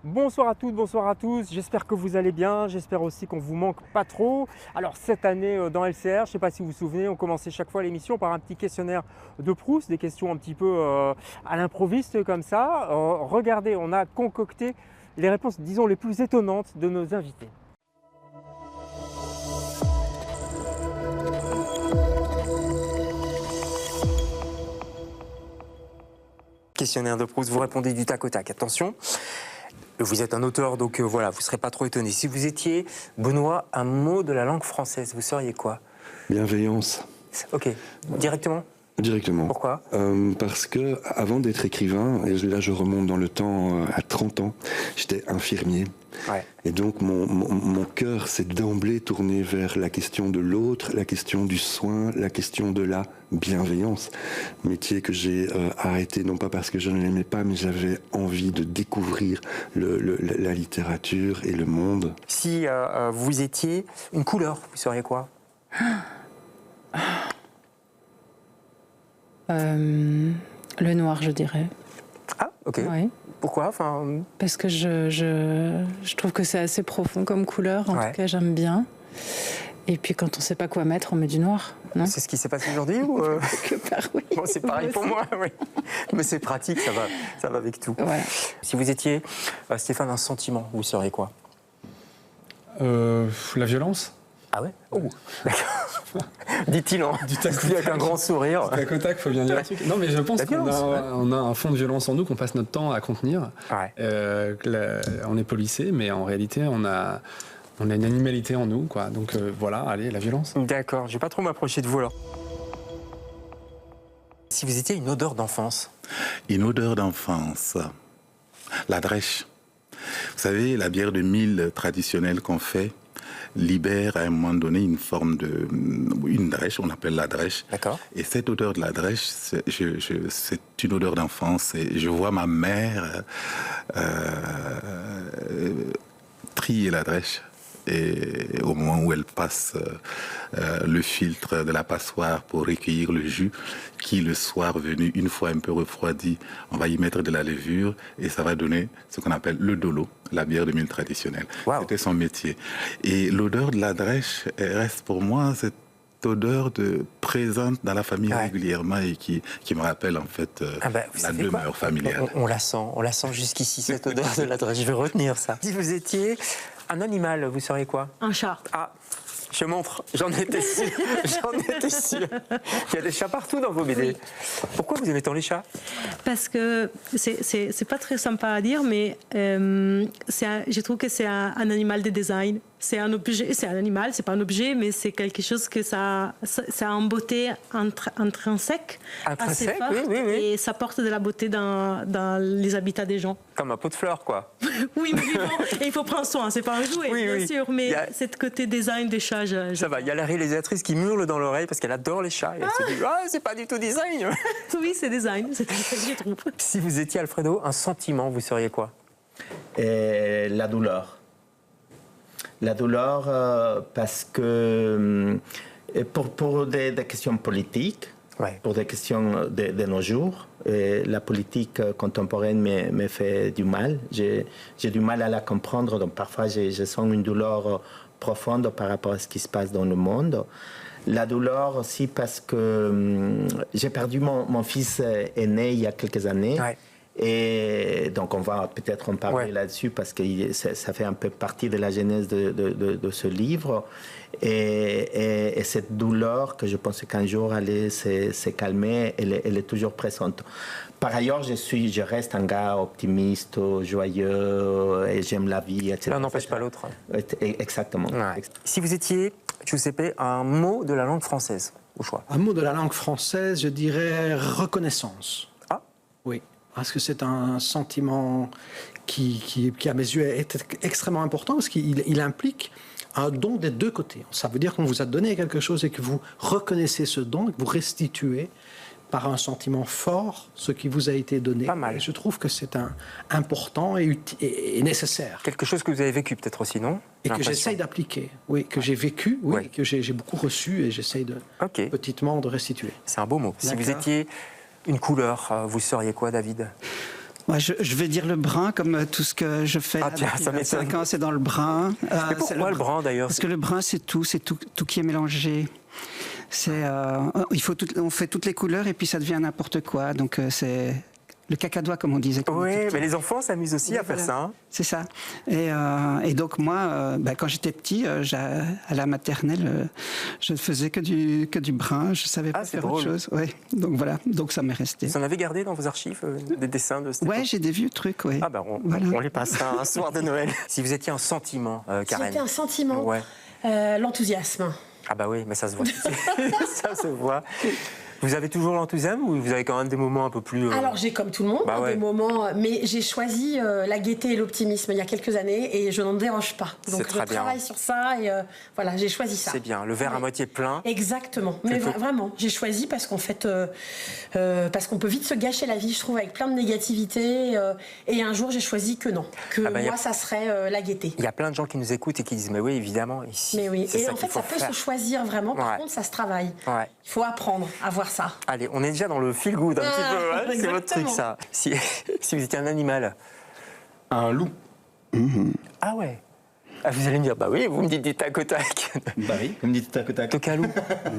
Bonsoir à toutes, bonsoir à tous, j'espère que vous allez bien, j'espère aussi qu'on ne vous manque pas trop. Alors cette année dans LCR, je ne sais pas si vous vous souvenez, on commençait chaque fois l'émission par un petit questionnaire de Proust, des questions un petit peu à l'improviste comme ça. Regardez, on a concocté les réponses, disons, les plus étonnantes de nos invités. Questionnaire de Proust, vous répondez du tac au tac, attention. Vous êtes un auteur, donc voilà, vous ne serez pas trop étonné. Si vous étiez, Benoît, un mot de la langue française, vous seriez quoi? Bienveillance. Ok, directement? Directement. Pourquoi? Parce que avant d'être écrivain, et là je remonte dans le temps à 30 ans, j'étais infirmier. Ouais. Et donc mon cœur s'est d'emblée tourné vers la question de l'autre, la question du soin, la question de la bienveillance. Métier que j'ai arrêté, non pas parce que je ne l'aimais pas, mais j'avais envie de découvrir la littérature et le monde. Si vous étiez une couleur, vous seriez quoi? Le noir, je dirais. Ah, ok. Oui. Pourquoi? Parce que je trouve que c'est assez profond comme couleur. En tout cas, j'aime bien. Et puis, quand on ne sait pas quoi mettre, on met du noir. Non? C'est ce qui s'est passé aujourd'hui ou Quelque part, oui. Bon, c'est pareil pour moi, oui. Mais c'est pratique, ça va avec tout. Voilà. Si vous étiez, Stéphane, un sentiment, vous seriez quoi? La violence. Ah ouais? Oh, d'accord. Dit-il avec un grand sourire. Tac au tac, faut bien dire un truc. Non, mais je pense qu'on violence, a un fond de violence en nous qu'on passe notre temps à contenir. Ouais. On est policé, mais en réalité, on a une animalité en nous, quoi. Donc voilà, allez, la violence. D'accord, je vais pas trop m'approcher de vous alors. Si vous étiez une odeur d'enfance? Une odeur d'enfance. La drèche. Vous savez, la bière de mil traditionnelle qu'on fait libère à un moment donné une forme de... une drèche, on appelle la drèche. D'accord. Et cette odeur de la drèche, c'est une odeur d'enfance. Et je vois ma mère trier la drèche. Et au moment où elle passe le filtre de la passoire pour recueillir le jus, qui le soir venu, une fois un peu refroidi, on va y mettre de la levure et ça va donner ce qu'on appelle le dolo, la bière de mil traditionnelle. Wow. C'était son métier. Et l'odeur de la drèche reste pour moi cette odeur présente dans la famille régulièrement et qui me rappelle en fait la demeure familiale. On la sent jusqu'ici, cette odeur de la drèche. Je vais retenir ça. Si vous étiez un animal, vous seriez quoi? Un chat. Ah, je montre, j'en étais sûr, Il y a des chats partout dans vos BD. Oui. Pourquoi vous aimez tant les chats? Parce que c'est pas très sympa à dire, mais je trouve que c'est un animal de design. C'est un objet, c'est un animal, c'est pas un objet, mais c'est quelque chose que ça a une beauté intrinsèque assez forte, oui. Et ça porte de la beauté dans les habitats des gens. Comme un pot de fleurs, quoi. Oui, mais bon, et il faut prendre soin, c'est pas un jouet, bien sûr, mais cette côté design des chats, ça va, il y a la réalisatrice qui hurle dans l'oreille parce qu'elle adore les chats et elle se dit « Ah, c'est pas du tout design !» Oui, c'est design, c'est ce que je trouve. Si vous étiez Alfredo, un sentiment, vous seriez quoi? La douleur. La douleur parce que pour des questions politiques, pour des questions de nos jours, la politique contemporaine me fait du mal. J'ai du mal à la comprendre, donc parfois je sens une douleur profonde par rapport à ce qui se passe dans le monde. La douleur aussi parce que j'ai perdu mon fils aîné il y a quelques années. Ouais. Et donc on va peut-être en parler là-dessus parce que ça fait un peu partie de la genèse de ce livre. Et cette douleur que je pense qu'un jour allait se calmer, elle est toujours présente. Par ailleurs, je reste un gars optimiste, joyeux, et j'aime la vie, etc. L'un n'empêche pas l'autre. Exactement. Ouais. Si vous étiez, Giuseppe, un mot de la langue française, au choix. Un mot de la langue française, je dirais reconnaissance. Ah. Oui. Parce que c'est un sentiment qui, à mes yeux, est extrêmement important parce qu'il implique un don des deux côtés. Ça veut dire qu'on vous a donné quelque chose et que vous reconnaissez ce don et que vous restituez par un sentiment fort ce qui vous a été donné. Pas mal. Et je trouve que c'est important et nécessaire. Quelque chose que vous avez vécu peut-être aussi, non? Et que j'essaye d'appliquer, oui, que j'ai vécu, oui, que j'ai beaucoup reçu et j'essaye petitement de restituer. C'est un beau mot. Si vous étiez une couleur, vous seriez quoi, David? Ouais, je vais dire le brun, comme tout ce que je fais. Ah, tiens, ça m'étonne. 5 ans, c'est dans le brun. Mais pourquoi le brun d'ailleurs? Parce que le brun, c'est tout qui est mélangé. On fait toutes les couleurs et puis ça devient n'importe quoi. Donc c'est le cacadois, comme on disait. Oui, mais les enfants s'amusent aussi à faire ça. Hein. C'est ça. Et donc moi, quand j'étais petit, à la maternelle, je ne faisais que du brun. Je ne savais pas faire autre chose. Ouais. Donc voilà, donc ça m'est resté. Vous en avez gardé dans vos archives des dessins de cette époque? J'ai des vieux trucs, oui. Ah bah on les passe un soir de Noël. Si vous étiez un sentiment, Karen. Si c'était un sentiment, ouais. L'enthousiasme. Ah bah oui, mais ça se voit. Ça se voit. Vous avez toujours l'enthousiasme ou vous avez quand même des moments un peu plus... Alors j'ai comme tout le monde des moments, mais j'ai choisi la gaieté et l'optimisme il y a quelques années et je n'en déroge pas. Donc je travaille sur ça et voilà, j'ai choisi ça. C'est bien, le verre à moitié plein. Exactement, mais vraiment, j'ai choisi parce qu'en fait, parce qu'on peut vite se gâcher la vie, je trouve, avec plein de négativité et un jour j'ai choisi que non, que moi ça serait la gaieté. Il y a plein de gens qui nous écoutent et qui disent mais oui évidemment ici. Mais oui, et en fait ça peut se choisir vraiment, par contre ça se travaille. Ouais. Il faut apprendre à voir ça. Allez, on est déjà dans le feel good un petit peu, hein, c'est votre truc ça. Si vous étiez un animal. Un loup. Ah ouais. Ah, vous allez me dire, bah oui, vous me dites des tac au tac. Bah oui, vous me dites tac au tac. Toc à loup.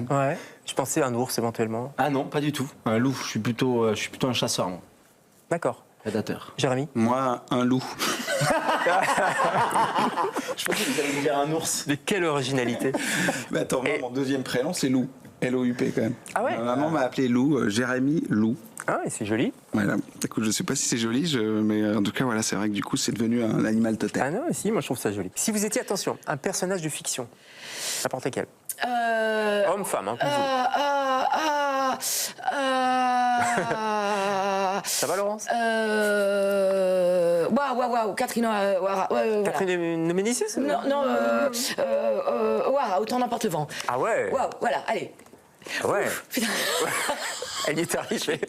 Ouais. Je pensais à un ours éventuellement. Ah non, pas du tout. Un loup, je suis plutôt un chasseur, moi. D'accord. Prédateur. Jérémy? Moi, un loup. Je pensais que vous alliez me dire un ours. Mais quelle originalité. Mais attends, moi, mon deuxième prénom, c'est Lou. L-O-U-P quand même. Ah ouais. Ma maman m'a appelé Lou, Jérémy Lou. Ah ouais, c'est joli. Voilà. Écoute, je sais pas si c'est joli, mais en tout cas, voilà, c'est vrai que du coup, c'est devenu un animal totem. Ah non, si, moi je trouve ça joli. Si vous étiez, attention, un personnage de fiction, n'importe quel. Homme, femme, hein, Ça va, Laurence? Waouh, Catherine. Catherine de Médicis? Non, autant n'importe le vent. Ah ouais. Waouh, voilà, allez. Ah ouais. Putain. Elle y est arrivée.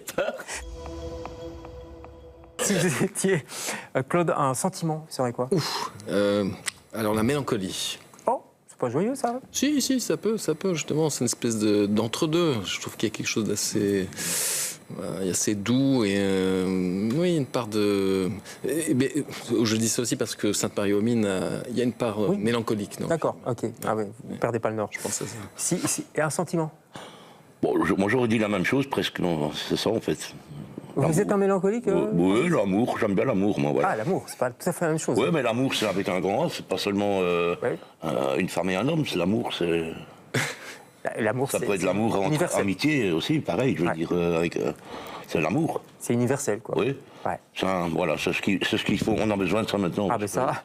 Si vous étiez, Claude, un sentiment, ce serait quoi? Alors la mélancolie. Oh, c'est pas joyeux ça? Si, ça peut, justement, c'est une espèce d'entre-deux. Je trouve qu'il y a quelque chose d'assez... assez doux et oui, une part de... je dis ça aussi parce que Sainte-Marie-aux-Mines, il y a une part mélancolique. D'accord, ok. Ah oui, vous ne perdez pas le nord. Je pense à ça. Et un sentiment? Bon, moi j'aurais dit la même chose presque, non, c'est ça en fait. Vous êtes un mélancolique Oui, l'amour, j'aime bien l'amour, moi. Voilà. Ah, l'amour, c'est pas tout à fait la même chose. Oui, mais l'amour, c'est avec un grand A, c'est pas seulement une femme et un homme, c'est l'amour, c'est... L'amour, ça peut être l'amour entre amitié aussi, pareil, je veux dire, c'est l'amour. C'est universel, quoi. Oui. Ouais. Voilà, c'est ce qu'il faut, on a besoin de ça maintenant. Ah, ben ça,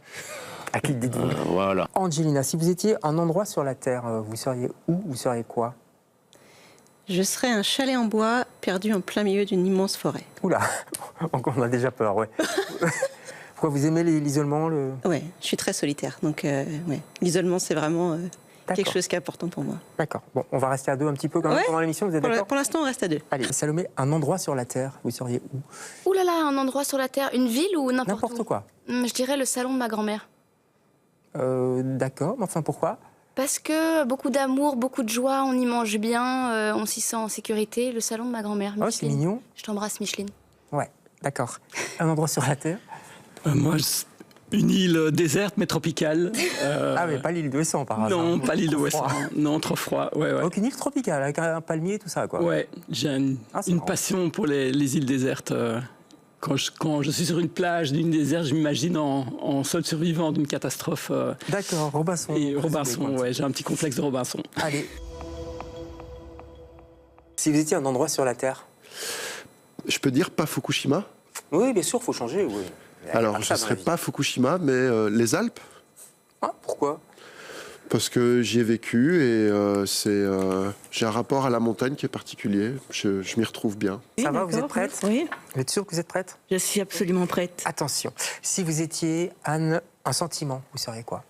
à qui le dites-vous? Voilà. Angelina, si vous étiez un endroit sur la Terre, vous seriez où? Vous seriez quoi? Je serais un chalet en bois perdu en plein milieu d'une immense forêt. Oula, on a déjà peur, ouais. Pourquoi vous aimez l'isolement Ouais, je suis très solitaire, donc l'isolement c'est vraiment quelque chose qui est important pour moi. D'accord, bon, on va rester à deux un petit peu quand même pendant l'émission, vous êtes d'accord? Pour l'instant, on reste à deux. Allez, Salomé, un endroit sur la Terre, vous seriez où? Ouh là là, un endroit sur la Terre, une ville ou n'importe où? N'importe quoi. Je dirais le salon de ma grand-mère. D'accord, mais enfin pourquoi? Parce que beaucoup d'amour, beaucoup de joie, on y mange bien, on s'y sent en sécurité. Le salon de ma grand-mère, Micheline. Oh, c'est mignon. Je t'embrasse, Micheline. Ouais, d'accord. Un endroit sur la Terre? Moi, une île déserte mais tropicale. Ah, mais pas l'île d'Ouessant, par hasard. Non, pas l'île d'Ouessant. Non, trop froid. Ouais. Donc une île tropicale, avec un palmier et tout ça, quoi. Ouais, j'ai une passion pour les îles désertes. Quand je suis sur une plage d'une désert, je m'imagine en seul survivant d'une catastrophe. D'accord, Robinson. Et Robinson, ouais, j'ai un petit complexe de Robinson. Allez. Si vous étiez un endroit sur la Terre? Je peux dire pas Fukushima? Oui, bien sûr, il faut changer, oui. Alors, je ne serais pas Fukushima, mais les Alpes. Ah, pourquoi? Parce que j'y ai vécu et j'ai un rapport à la montagne qui est particulier. Je m'y retrouve bien. Oui, ça va, vous êtes prête? Oui. Vous êtes sûre que vous êtes prête? Je suis absolument prête. Attention, si vous étiez Anne, un sentiment, vous seriez quoi?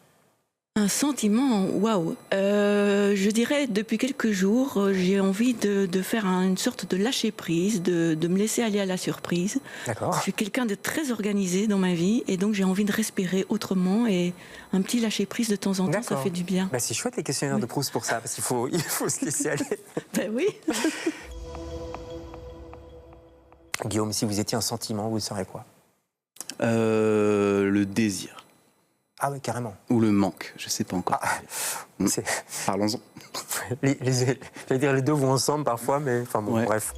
Un sentiment, waouh. Je dirais, depuis quelques jours, j'ai envie de faire une sorte de lâcher prise, de me laisser aller à la surprise. D'accord. Je suis quelqu'un de très organisé dans ma vie et donc j'ai envie de respirer autrement et un petit lâcher prise de temps en temps, ça fait du bien. Bah, c'est chouette les questionnaires de Proust pour ça, parce qu'il faut se laisser aller. Ben oui. Guillaume, si vous étiez un sentiment, vous seriez quoi? Le désir. Ah oui, carrément. Ou le manque, je ne sais pas encore. Parlons-en. J'allais dire les deux vont ensemble parfois, mais enfin bon, bref.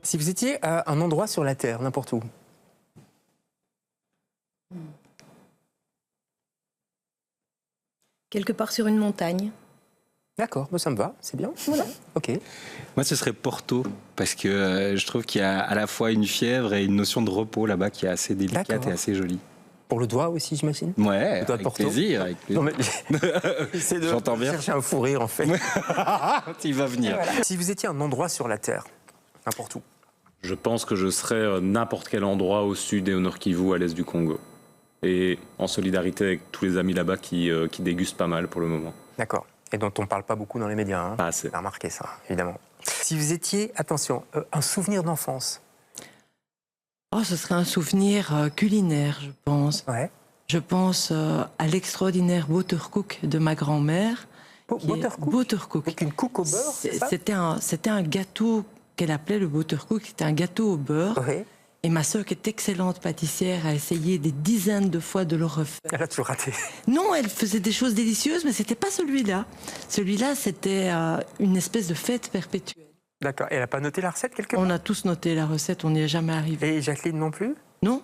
Si vous étiez à un endroit sur la Terre, n'importe où. Quelque part sur une montagne. D'accord, ça me va, c'est bien. Voilà. Ok. Moi, ce serait Porto, parce que je trouve qu'il y a à la fois une fièvre et une notion de repos là-bas qui est assez délicate et assez jolie. Pour le doigt aussi, j'imagine. Ouais, le doigt de avec Porto. Plaisir, avec plaisir. Non, mais j'entends bien. Chercher un fou rire, en fait. Il va venir. Voilà. Si vous étiez un endroit sur la Terre, n'importe où. Je pense que je serais n'importe quel endroit au sud et au nord Kivu, à l'est du Congo. Et en solidarité avec tous les amis là-bas qui dégustent pas mal pour le moment. D'accord. Et dont on ne parle pas beaucoup dans les médias. Hein. Pas assez. J'ai remarqué ça, évidemment. Si vous étiez, attention, un souvenir d'enfance. Oh, ce serait un souvenir culinaire, je pense. Ouais. Je pense à l'extraordinaire Buttercook de ma grand-mère. Buttercook. Avec une cook au beurre, c'est ça? C'était un gâteau qu'elle appelait le Buttercook. C'était un gâteau au beurre. Ouais. Et ma sœur, qui est excellente pâtissière, a essayé des dizaines de fois de le refaire. Elle a toujours raté. Non, elle faisait des choses délicieuses, mais c'était pas celui-là. Celui-là, c'était une espèce de fête perpétuelle. D'accord. Et elle n'a pas noté la recette quelque part? On a tous noté la recette, on n'y est jamais arrivé. Et Jacqueline non plus? Non,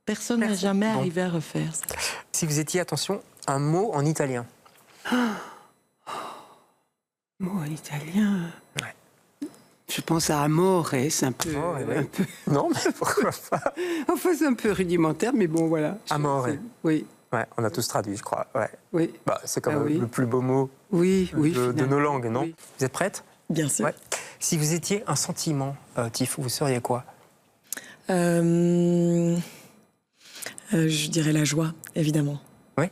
personne n'est jamais arrivé à refaire ça. Si vous étiez, attention, un mot en italien. Mot en italien. Ouais. Je pense à amore, c'est un peu, un peu... Non, mais pourquoi pas? Enfin, c'est un peu rudimentaire, mais bon, voilà. Amore. Oui. Ouais, on a tous traduit, je crois. Ouais. Oui. Bah, c'est quand même le plus beau mot de nos langues, non? Oui. Vous êtes prête? Bien sûr. Ouais. Si vous étiez un sentiment, Tiff, vous seriez quoi? Je dirais la joie, évidemment. Oui.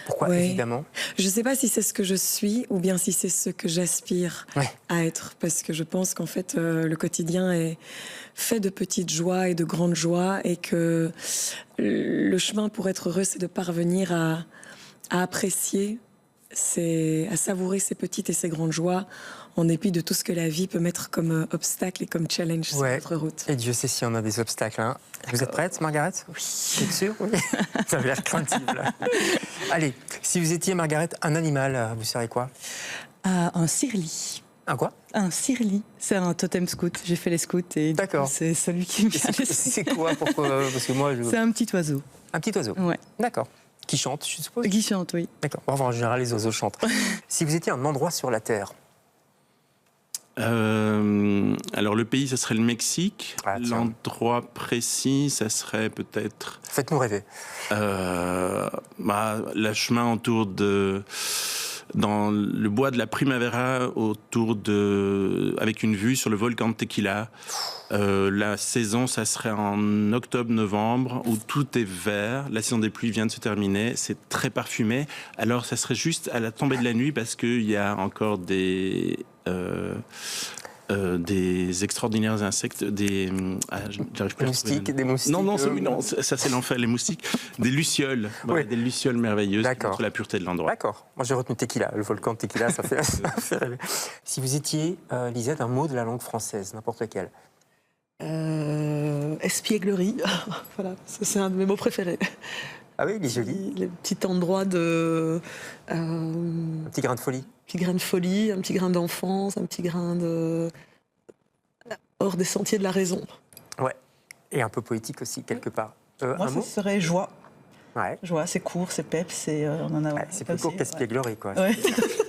Pourquoi évidemment? Je ne sais pas si c'est ce que je suis ou bien si c'est ce que j'aspire à être. Parce que je pense qu'en fait, le quotidien est fait de petites joies et de grandes joies et que le chemin pour être heureux, c'est de parvenir à apprécier, à savourer ces petites et ces grandes joies en dépit de tout ce que la vie peut mettre comme obstacle et comme challenge sur notre route. Et Dieu sait si on a des obstacles. Hein. Vous êtes prête, Margaret? Oui. Vous êtes sûre? Oui. Ça avait l'air craintif, là. Allez, si vous étiez, Margaret, un animal, vous seriez quoi? Un sirli. Un quoi? Un sirli. C'est un totem scout. J'ai fait les scouts et c'est celui qui me vient. C'est quoi? Pourquoi? Parce que moi, C'est un petit oiseau. Un petit oiseau? Ouais. D'accord. Qui chante, je suppose? Qui chante, oui. D'accord. Bon, en général, les oiseaux chantent. Si vous étiez un endroit sur la Terre? Alors le pays, ça serait le Mexique. L'endroit précis, ça serait peut-être... Faites-nous rêver. Le chemin autour de... Dans le bois de la Primavera, avec une vue sur le volcan de Tequila. La saison, ça serait en octobre-novembre, où tout est vert. La saison des pluies vient de se terminer. C'est très parfumé. Alors, ça serait juste à la tombée de la nuit, parce qu'il y a encore des extraordinaires insectes, j'arrive plus à moustiques, des moustiques. Non, ça c'est l'enfer, les moustiques. Des lucioles, des lucioles merveilleuses contre la pureté de l'endroit. D'accord. Moi j'ai retenu Tequila, le volcan de Tequila, ça fait rêver. Si vous étiez, Lisette, un mot de la langue française, n'importe lequel. Espièglerie, voilà, c'est un de mes mots préférés. Ah oui, il est joli. Le petit endroit de... un petit grain de folie. Un petit grain de folie, un petit grain d'enfance, un petit grain de... hors des sentiers de la raison. Ouais, et un peu poétique aussi, quelque part. Moi, ce serait joie. Ouais. Joie, c'est court, c'est peps, on en a... c'est plus court qu'espièglerie, quoi. Ouais.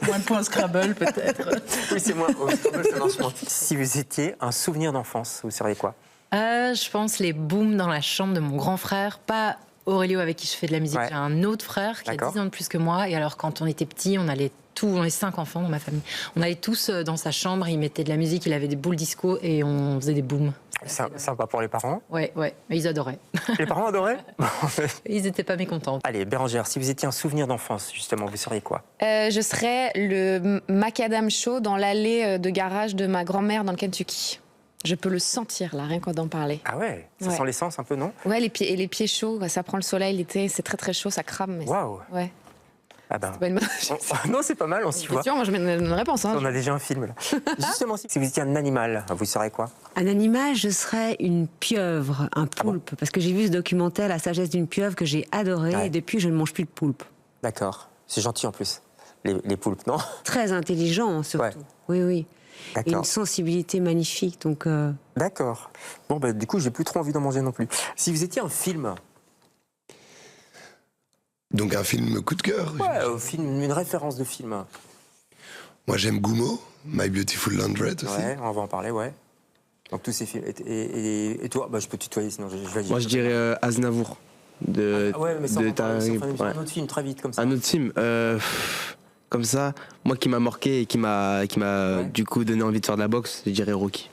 Moins de points Scrabble, peut-être. Oui, c'est moins. Scrabble, ça marche moins. Si vous étiez un souvenir d'enfance, vous seriez quoi? Je pense les booms dans la chambre de mon grand frère, pas... Aurélio avec qui je fais de la musique, j'ai un autre frère qui a 10 ans de plus que moi. Et alors quand on était petits, on est 5 enfants dans ma famille. On allait tous dans sa chambre, il mettait de la musique, il avait des boules disco et on faisait des booms. Sympa pour les parents? Ouais, mais ils adoraient. Les parents adoraient? Ils n'étaient pas mécontents. Allez, Bérangère, si vous étiez un souvenir d'enfance, justement, vous seriez quoi? Je serais le macadam chaud dans l'allée de garage de ma grand-mère dans le Kentucky. Je peux le sentir, là, rien qu'en d'en parler. Ah ouais? Ça sent l'essence un peu, non? Ouais, les pieds chauds, ça prend le soleil l'été, c'est très très chaud, ça crame. Waouh! Ouais. Ah ben. C'est pas une... Non, c'est pas mal, on s'y voit. Moi, je mets une réponse. Hein. On a déjà un film, là. Justement, si vous étiez un animal, vous serez quoi? Un animal, je serais une pieuvre, un poulpe. Parce que j'ai vu ce documentaire, La sagesse d'une pieuvre, que j'ai adoré. Et depuis, je ne mange plus de poulpe. D'accord. C'est gentil, en plus. Les poulpes, non? Très intelligent, surtout. Oui, oui. Et une sensibilité magnifique, donc... D'accord. Bon, bah, du coup, j'ai plus trop envie d'en manger non plus. Si vous étiez un film... Donc un film coup de cœur? Ouais, film, une référence de film. Moi, j'aime Gummo, My Beautiful Laundrette aussi. Ouais, on va en parler, ouais. Donc tous ces films. Et toi, bah, je peux tutoyer, sinon je vais dire... Moi, je dirais Aznavour. Ouais, mais ça, on un autre film, très vite, comme ça. Un autre film comme ça, moi qui m'a marqué et qui m'a du coup donné envie de faire de la boxe, je dirais Rocky.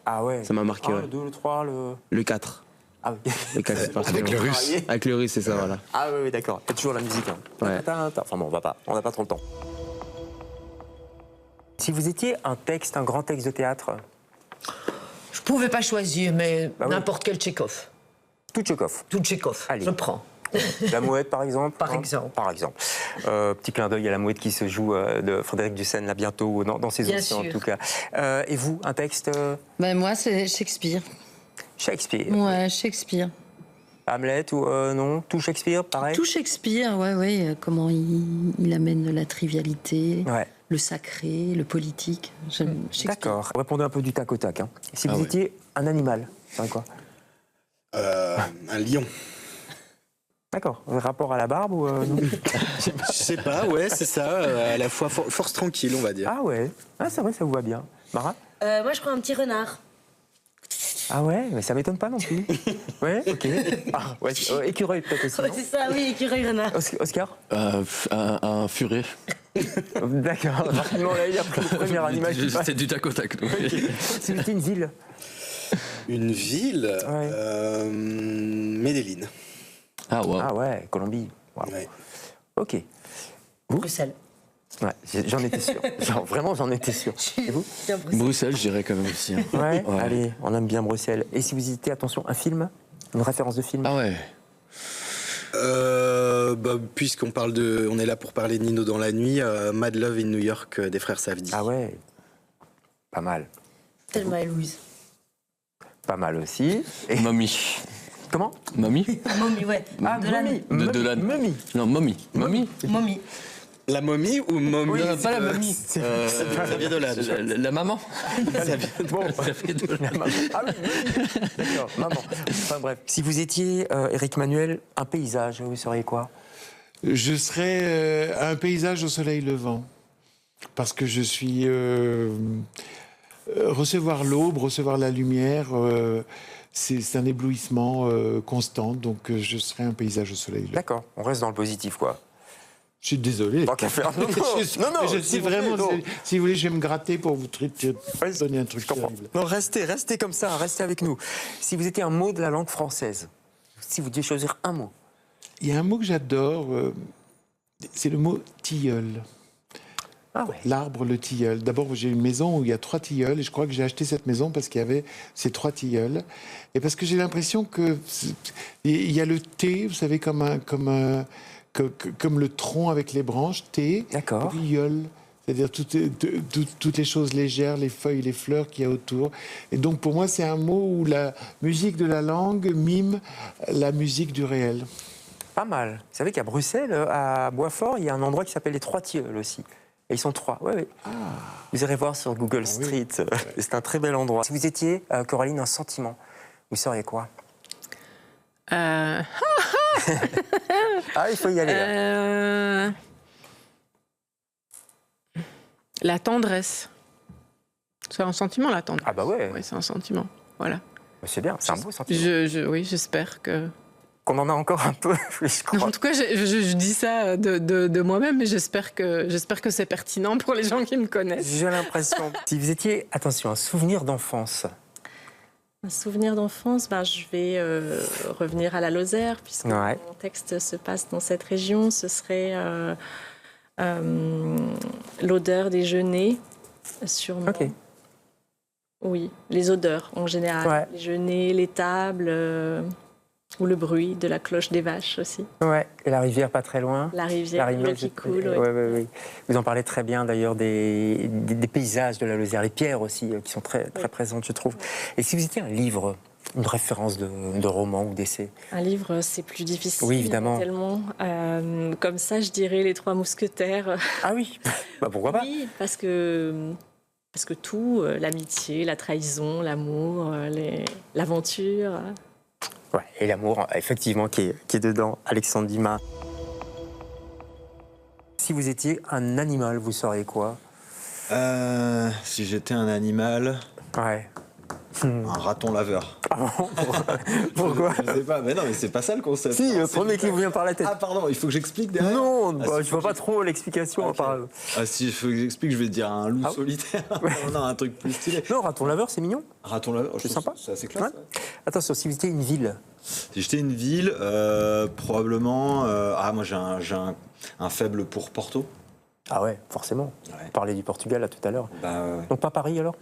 Ah ouais. Ça m'a marqué. Le 2, le 3, le 4. Ah oui. Le 4, c'est parti. Avec le russe. Avec le russe, c'est ça, voilà. Ah oui, d'accord. Il y a toujours la musique. Hein. Ouais. Enfin bon, on n'a pas trop le temps. Si vous étiez un grand texte de théâtre... Je pouvais pas choisir, mais n'importe quel Tchekhov. Tout Tchekhov. Tout Tchekhov. Allez. Je prends. La Mouette, par exemple. Par exemple. Par exemple. Petit clin d'œil à La Mouette qui se joue de Frédéric Dussène, là, bientôt, dans ses options, en tout cas. Et vous, un texte Moi, c'est Shakespeare. Shakespeare. Ouais, Shakespeare. Hamlet ou non? Tout Shakespeare, pareil? Tout Shakespeare, ouais. Comment il amène la trivialité, le sacré, le politique. J'aime Shakespeare. D'accord. Répondez un peu du tac au tac. Hein. Si vous étiez un animal, c'est quoi? Un lion. D'accord. Rapport à la barbe ou non? Je sais pas, ouais, c'est ça. À la fois force tranquille, on va dire. Ah ouais. Ah, c'est vrai, ça vous va bien. Mara? Moi, je prends un petit renard. Ah ouais, mais ça m'étonne pas non plus. Ouais, ok. Ah, ouais, écureuil peut-être aussi. Ouais, c'est ça, oui, écureuil renard. Oscar? Un furet. D'accord. Rapidement, là, il a pris le premier animal. C'était du tac au tac. Si c'était une ville. Une ville Medellín. Ah ouais. Ah ouais, Colombie. Wow. Ouais. Ok. Vous? Bruxelles. Ouais, j'en étais sûr. Vraiment, j'en étais sûr. Et vous? Bruxelles, je dirais quand même aussi. Hein. Ouais. Allez, on aime bien Bruxelles. Et si vous étiez, attention, un film? Une référence de film? Ah ouais. Puisqu'on parle on est là pour parler de Nino dans la nuit, Mad Love in New York des frères Safdie. Ah ouais. Pas mal. Thelma et Louise. Pas mal aussi. Et... Mommy. Comment? Mommy? Mommy, ouais. Ah, Mommy. Mommy. Non, Mommy. Mommy. Mommy. La momie ou momie? Oui, pas la momie. Ça vient de là. La maman. Ça vient de la maman. Ah oui, d'accord, maman. Enfin bref. Si vous étiez, Éric Manuel, un paysage, vous seriez quoi? Je serais un paysage au soleil levant. Parce que je suis... recevoir l'aube, recevoir la lumière, c'est un éblouissement constant. Donc je serais un paysage au soleil levant. D'accord, on reste dans le positif, quoi. Je suis désolé. Tant qu'à faire. Non, je suis vraiment. Si vous voulez, je vais me gratter pour vous donner un truc terrible. Non, restez comme ça, restez avec nous. Si vous étiez un mot de la langue française, si vous deviez choisir un mot. Il y a un mot que j'adore, c'est le mot tilleul. Ah ouais. L'arbre, le tilleul. D'abord, j'ai une maison où il y a 3 tilleuls et je crois que j'ai acheté cette maison parce qu'il y avait ces 3 tilleuls. Et parce que j'ai l'impression que il y a le thé, vous savez, comme le tronc avec les branches, thé, tilleul. C'est-à-dire toutes les choses légères, les feuilles, les fleurs qu'il y a autour. Et donc pour moi, c'est un mot où la musique de la langue mime la musique du réel. Pas mal. Vous savez qu'à Bruxelles, à Boisfort, il y a un endroit qui s'appelle les 3 tilleuls aussi. Et ils sont 3. Oui. Ah. Vous irez voir sur Google Street. Oui. C'est un très bel endroit. Si vous étiez, Coraline, un sentiment, vous seriez quoi? Ah, il faut y aller. Là. La tendresse. C'est un sentiment, la tendresse. Ah bah ouais. Oui, c'est un sentiment. Voilà. C'est bien, c'est un beau sentiment. Oui, j'espère que... Qu'on en a encore un peu, je crois. En tout cas, je dis ça de moi-même, mais j'espère que c'est pertinent pour les gens qui me connaissent. J'ai l'impression. Si vous étiez, attention, un souvenir d'enfance. Un souvenir d'enfance, je vais revenir à la Lozère, puisque mon texte se passe dans cette région. Ce serait l'odeur des genêts, sûrement. Ok. Oui, les odeurs en général. Ouais. Les genêts, les tables... Ou le bruit de la cloche des vaches aussi. Ouais, et la rivière pas très loin. La rivière, l'eau qui coule. Oui. Ouais. Vous en parlez très bien d'ailleurs des paysages de la Lozère, les pierres aussi qui sont très présentes, je trouve. Et si vous étiez un livre, une référence de roman ou d'essai? Un livre, c'est plus difficile. Oui, évidemment. Tellement. Comme ça, je dirais Les Trois Mousquetaires. Ah oui, pourquoi pas? Oui, parce que tout, l'amitié, la trahison, l'amour, l'aventure. Ouais, et l'amour, effectivement, qui est dedans, Alexandre Dumas. Si vous étiez un animal, vous seriez quoi? Si j'étais un animal... Ouais. Un raton laveur. Pourquoi? Je sais pas, mais non, mais c'est pas ça le concept. Si, le premier qui vous vient par la tête. Ah pardon, il faut que j'explique derrière. Non, je vois pas trop l'explication. Okay. Ah si, il faut que j'explique, je vais dire un loup solitaire. Non, un truc plus stylé. Non, raton laveur, c'est mignon. Raton laveur, c'est sympa. C'est assez classe. Ouais. Attention, si vous étiez une ville. Si j'étais une ville, probablement... moi j'ai un faible pour Porto. Ah ouais, forcément. Ouais. On parlait du Portugal là tout à l'heure. Ouais. Donc pas Paris alors?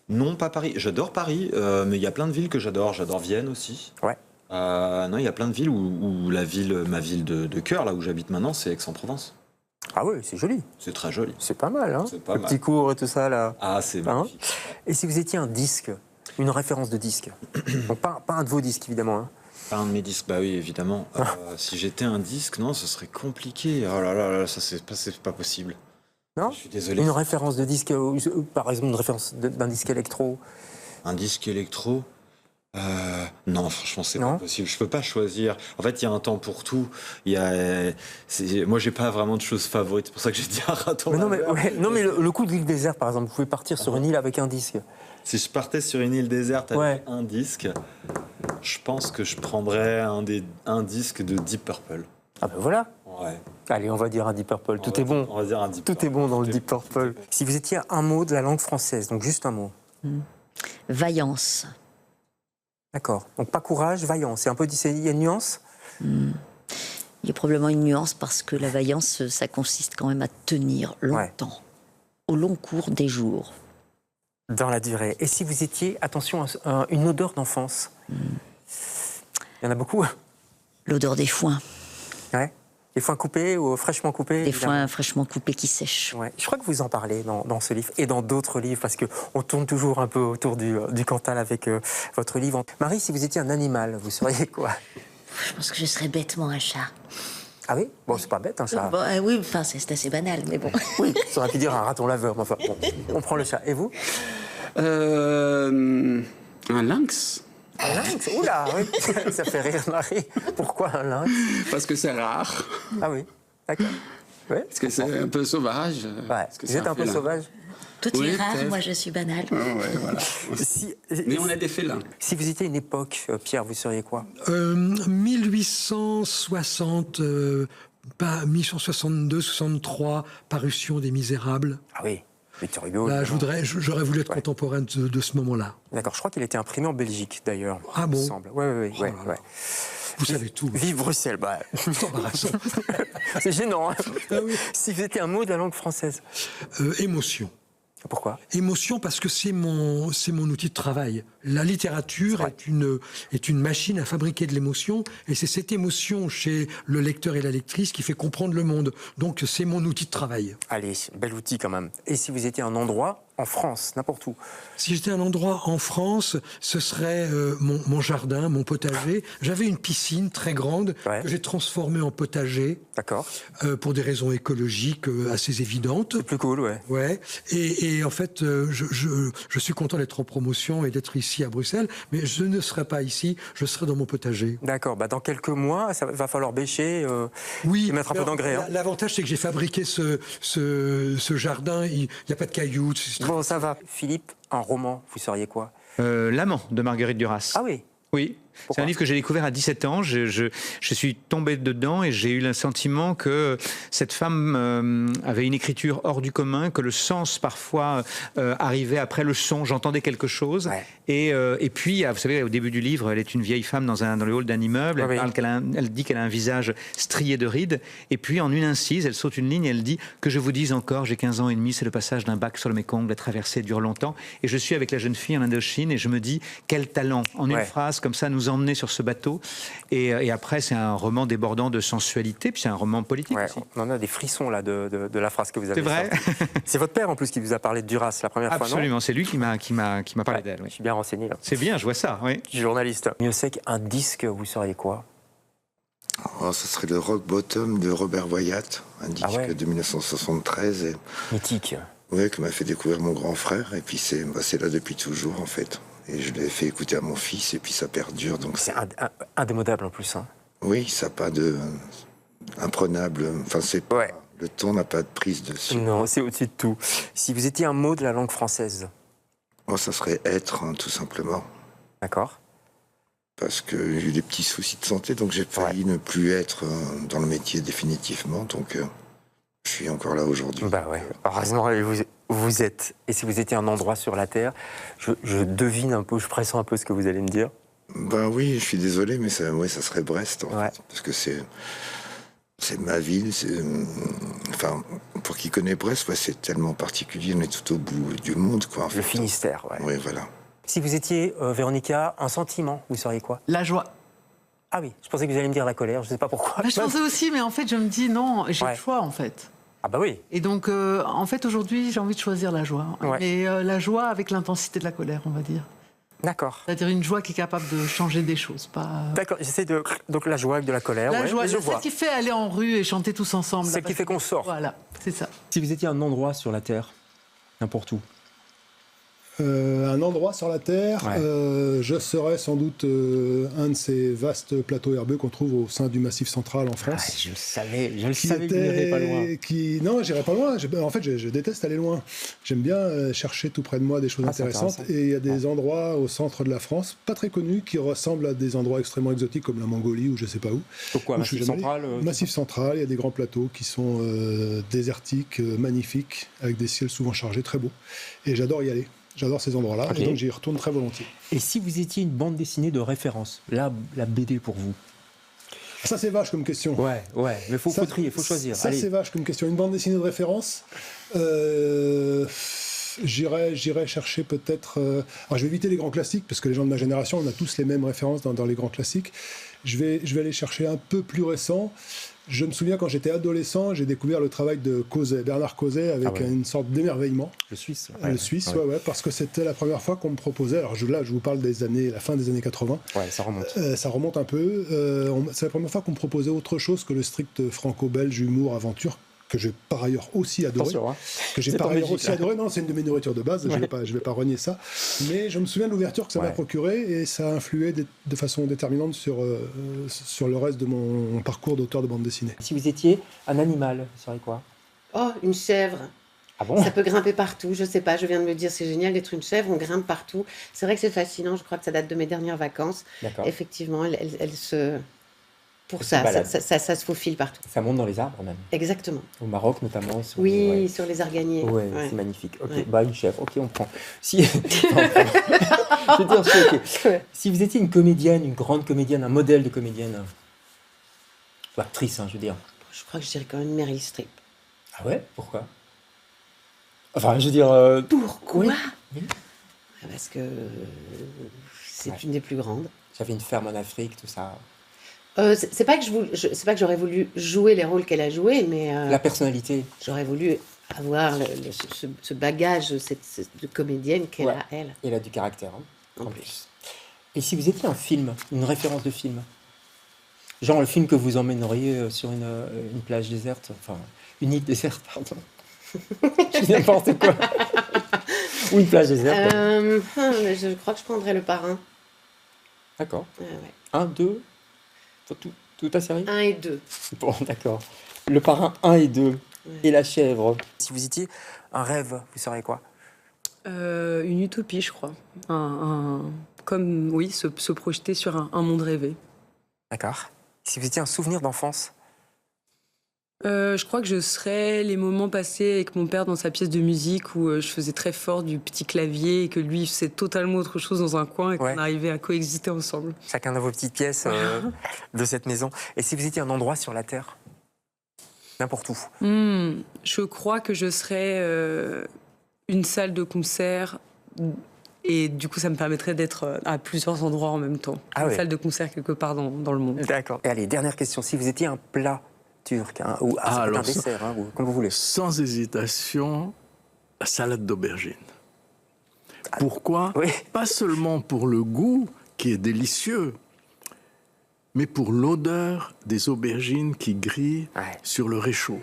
Non, pas Paris. J'adore Paris, mais il y a plein de villes que j'adore. J'adore Vienne aussi. Ouais. Non, il y a plein de villes où ma ville de cœur, là où j'habite maintenant, c'est Aix-en-Provence. Ah oui, c'est joli. C'est très joli. C'est pas mal, hein. C'est pas le mal. petit cours et tout ça, là. Ah, c'est magnifique. Et si vous étiez un disque, une référence de disque? Donc pas un de vos disques, évidemment. Hein. Pas un de mes disques, bah oui, évidemment. Si j'étais un disque, non, ce serait compliqué. Oh là là, ça c'est pas possible. Non? Je suis désolé. Une référence de disque, par exemple une référence d'un disque électro? Un disque électro? Non, franchement, c'est pas possible. Je peux pas choisir. En fait, il y a un temps pour tout. Moi, j'ai pas vraiment de choses favorites. C'est pour ça que j'ai dit un raton. Mais le coup de l'île déserte, par exemple, vous pouvez partir sur une île avec un disque. Si je partais sur une île déserte avec un disque, je pense que je prendrais un disque de Deep Purple. Ah ben voilà. Ouais. Allez, on va dire un Deep Purple. Tout est bon. On va dire un Deep Purple. Tout est bon dans le Deep Purple. Si vous étiez un mot de la langue française, donc juste un mot. Vaillance. D'accord. Donc pas courage, vaillance. C'est un peu, il y a une nuance? Il y a probablement une nuance parce que la vaillance, ça consiste quand même à tenir longtemps, au long cours des jours. Dans la durée. Et si vous étiez, attention, une odeur d'enfance? Il y en a beaucoup. L'odeur des foins. Ouais. Des foins coupés ou fraîchement coupés? Des foins fraîchement coupés qui sèchent. Ouais. Je crois que vous en parlez dans ce livre et dans d'autres livres, parce qu'on tourne toujours un peu autour du Cantal avec votre livre. Marie, si vous étiez un animal, vous seriez quoi? Je pense que je serais bêtement un chat. Ah oui? Bon, c'est pas bête, un chat. Oui, enfin, c'est assez banal, mais bon. Oui, ça aurait pu dire un raton laveur, mais enfin, bon, on prend le chat. Et vous? Un lynx. Un lynx? Oula, oui. Ça fait rire Marie. Pourquoi un lynx? Parce que c'est rare. Ah oui, d'accord. Ouais, parce que c'est un peu sauvage. Ouais. Vous êtes un peu sauvage? Tout est rare, moi je suis banale. Voilà. Mais on a des félins. Si vous étiez une époque, Pierre, vous seriez quoi? 1860, 1862-63, parution des Misérables. Ah oui. Victor Hugo. Là, j'aurais voulu être contemporain de ce moment-là. D'accord, je crois qu'il était imprimé en Belgique, d'ailleurs. Ah bon? Oui. Vous savez tout. Vive Bruxelles, C'est embarrassant. C'est gênant. Hein. Si vous étiez un mot de la langue française. Émotion. Pourquoi? Émotion, parce que c'est mon outil de travail. La littérature est une machine à fabriquer de l'émotion, et c'est cette émotion chez le lecteur et la lectrice qui fait comprendre le monde. Donc c'est mon outil de travail. Allez, bel outil quand même. Et si vous étiez un endroit en France, n'importe où? Si j'étais un endroit en France, ce serait mon jardin, mon potager. J'avais une piscine très grande que j'ai transformée en potager. D'accord. Pour des raisons écologiques assez évidentes. C'est plus cool, ouais. Ouais. Et en fait, je suis content d'être en promotion et d'être ici à Bruxelles, mais je ne serai pas ici, je serai dans mon potager. D'accord. Dans quelques mois, ça va falloir bêcher et mettre un peu d'engrais. Hein. L'avantage, c'est que j'ai fabriqué ce jardin, il n'y a pas de cailloux. Bon, ça va. Philippe, un roman, vous seriez quoi? L'amant de Marguerite Duras. Ah oui? Oui. C'est un livre que j'ai découvert à 17 ans. Je suis tombé dedans et j'ai eu le sentiment que cette femme avait une écriture hors du commun, que le sens parfois arrivait après le son. J'entendais quelque chose. Ouais. Et puis, vous savez, au début du livre, elle est une vieille femme dans le hall d'un immeuble. Elle dit qu'elle a un visage strié de rides. Et puis, en une incise, elle saute une ligne et elle dit « Que je vous dise encore, j'ai 15 ans et demi, c'est le passage d'un bac sur le Mékong, la traversée dure longtemps. » Et je suis avec la jeune fille en Indochine et je me dis « Quel talent !» En une phrase, comme ça, nous nous emmener sur ce bateau. Et après, c'est un roman débordant de sensualité, puis c'est un roman politique aussi. On en a des frissons là de la phrase que vous avez. C'est vrai. C'est votre père en plus qui vous a parlé de Duras la première fois, non? Absolument, c'est lui qui m'a parlé d'elle. Oui. Je suis bien renseigné là. C'est bien, je vois ça. Oui. Je suis journaliste. Mieux sec, un disque, vous seriez quoi? Oh, ce serait le Rock Bottom de Robert Wyatt, un disque de 1973. Et... mythique. Oui, qui m'a fait découvrir mon grand frère. Et puis c'est là depuis toujours, en fait. Et je l'ai fait écouter à mon fils, et puis ça perdure. Donc c'est indémodable en plus. Hein. Oui, ça n'a pas de... imprenable. Enfin, c'est pas... Le ton n'a pas de prise dessus. Non, c'est au-dessus de tout. Si vous étiez un mot de la langue française? Oh, ça serait être, hein, tout simplement. D'accord. Parce que j'ai eu des petits soucis de santé, donc j'ai failli ne plus être dans le métier définitivement. Donc je suis encore là aujourd'hui. Bah ouais, heureusement vous êtes. Et si vous étiez un endroit sur la Terre, je devine un peu, je pressens un peu ce que vous allez me dire. Ben oui, je suis désolé, mais ça serait Brest, en fait, parce que c'est ma ville. Enfin, pour qui connaît Brest, c'est tellement particulier, on est tout au bout du monde, quoi. Le Finistère, Oui, voilà. Si vous étiez, Véronica, un sentiment, vous seriez quoi? La joie. Ah oui, je pensais que vous alliez me dire la colère, je ne sais pas pourquoi. Je pensais aussi, mais en fait, je me dis non, j'ai le choix, en fait. Ah bah oui. Et donc, en fait, aujourd'hui, j'ai envie de choisir la joie. Mais la joie avec l'intensité de la colère, on va dire. D'accord. C'est-à-dire une joie qui est capable de changer des choses, pas... D'accord, j'essaie de... Donc la joie avec de la colère, la joie, je vois. C'est ce qui fait aller en rue et chanter tous ensemble. C'est ce qui fait qu'on sort. Voilà, c'est ça. Si vous étiez un endroit sur la Terre, n'importe où, un endroit sur la Terre, je serais sans doute un de ces vastes plateaux herbeux qu'on trouve au sein du Massif central en France. Ah, je le savais que vous n'irez pas loin. Non, j'irai pas loin. En fait, je déteste aller loin. J'aime bien chercher tout près de moi des choses intéressantes. Et il y a des endroits au centre de la France, pas très connus, qui ressemblent à des endroits extrêmement exotiques comme la Mongolie ou je sais pas où. Pourquoi Massif central Massif central, il y a des grands plateaux qui sont désertiques, magnifiques, avec des ciels souvent chargés, très beaux. Et j'adore y aller. J'adore ces endroits-là, et donc j'y retourne très volontiers. Et si vous étiez une bande dessinée de référence, la BD pour vous? Ça, c'est vache comme question. Ouais, mais il faut trier, il faut choisir. Ça, c'est vache comme question. Une bande dessinée de référence, j'irais chercher peut-être... Alors, je vais éviter les grands classiques, parce que les gens de ma génération, on a tous les mêmes références dans les grands classiques. Je vais aller chercher un peu plus récent. Je me souviens, quand j'étais adolescent, j'ai découvert le travail de Cauzet, Bernard Cauzet, avec une sorte d'émerveillement. Le Suisse. Le Suisse, parce que c'était la première fois qu'on me proposait. Alors là, je vous parle la fin des années 80. Ouais, ça remonte. Ça remonte un peu. C'est la première fois qu'on me proposait autre chose que le strict franco-belge humour aventure, que j'ai par ailleurs aussi adoré. Attention, hein. Que j'ai par ailleurs aussi adoré. Non, c'est une de mes nourritures de base, je vais pas renier ça. Mais je me souviens de l'ouverture que ça m'a procuré, et ça a influé de façon déterminante sur le reste de mon parcours d'auteur de bande dessinée. Si vous étiez un animal, vous seriez quoi? Oh, une chèvre. Ah bon? Ça peut grimper partout, je sais pas, je viens de me dire, c'est génial d'être une chèvre, on grimpe partout. C'est vrai que c'est fascinant, je crois que ça date de mes dernières vacances. D'accord. Effectivement, elle se... Pour ça se faufile partout. Ça monte dans les arbres même. Exactement. Au Maroc notamment. Sur les arganiers. Ouais, c'est magnifique. Ok, une chèvre, ok, on prend. Si... je veux dire, si vous étiez une comédienne, une grande comédienne, un modèle de comédienne, ou actrice, je veux dire. Je crois que je dirais quand même Meryl Streep. Ah ouais? Pourquoi? Enfin, je veux dire... Pourquoi? Oui. Parce que c'est une des plus grandes. J'avais une ferme en Afrique, tout ça. C'est pas que j'aurais voulu jouer les rôles qu'elle a joués, mais la personnalité. J'aurais voulu avoir ce bagage de comédienne qu'elle a, elle. Elle a du caractère, en plus. Et si vous étiez un film, une référence de film, genre le film que vous emmèneriez sur une plage déserte, enfin une île déserte, pardon. Je dis n'importe quoi. Ou une plage déserte. Je crois que je prendrais Le Parrain. D'accord. 1, 2. Toute la série? 1 et 2. Bon, d'accord. Le Parrain 1 et 2. Et La Chèvre. Si vous étiez un rêve, vous seriez quoi? Une utopie, je crois. Se projeter sur un monde rêvé. D'accord. Si vous étiez un souvenir d'enfance? Je crois que je serais les moments passés avec mon père dans sa pièce de musique où je faisais très fort du petit clavier et que lui faisait totalement autre chose dans un coin et qu'on arrivait à coexister ensemble. Chacun dans vos petites pièces de cette maison. Et si vous étiez un endroit sur la Terre? N'importe où. Je crois que je serais une salle de concert Et du coup, ça me permettrait d'être à plusieurs endroits en même temps. Une salle de concert quelque part dans le monde. D'accord. Et allez, dernière question. Si vous étiez un plat turc, ou un dessert, comme vous voulez. Sans hésitation, la salade d'aubergine. Pourquoi? Pas seulement pour le goût, qui est délicieux, mais pour l'odeur des aubergines qui grillent sur le réchaud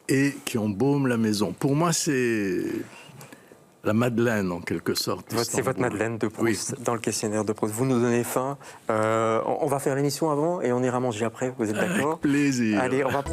et qui embaument la maison. Pour moi, c'est la Madeleine, en quelque sorte. C'est votre Madeleine de Proust, dans le questionnaire de Proust. Vous nous donnez faim. On va faire l'émission avant et on ira manger après. Vous êtes d'accord? Avec plaisir. Allez, on va...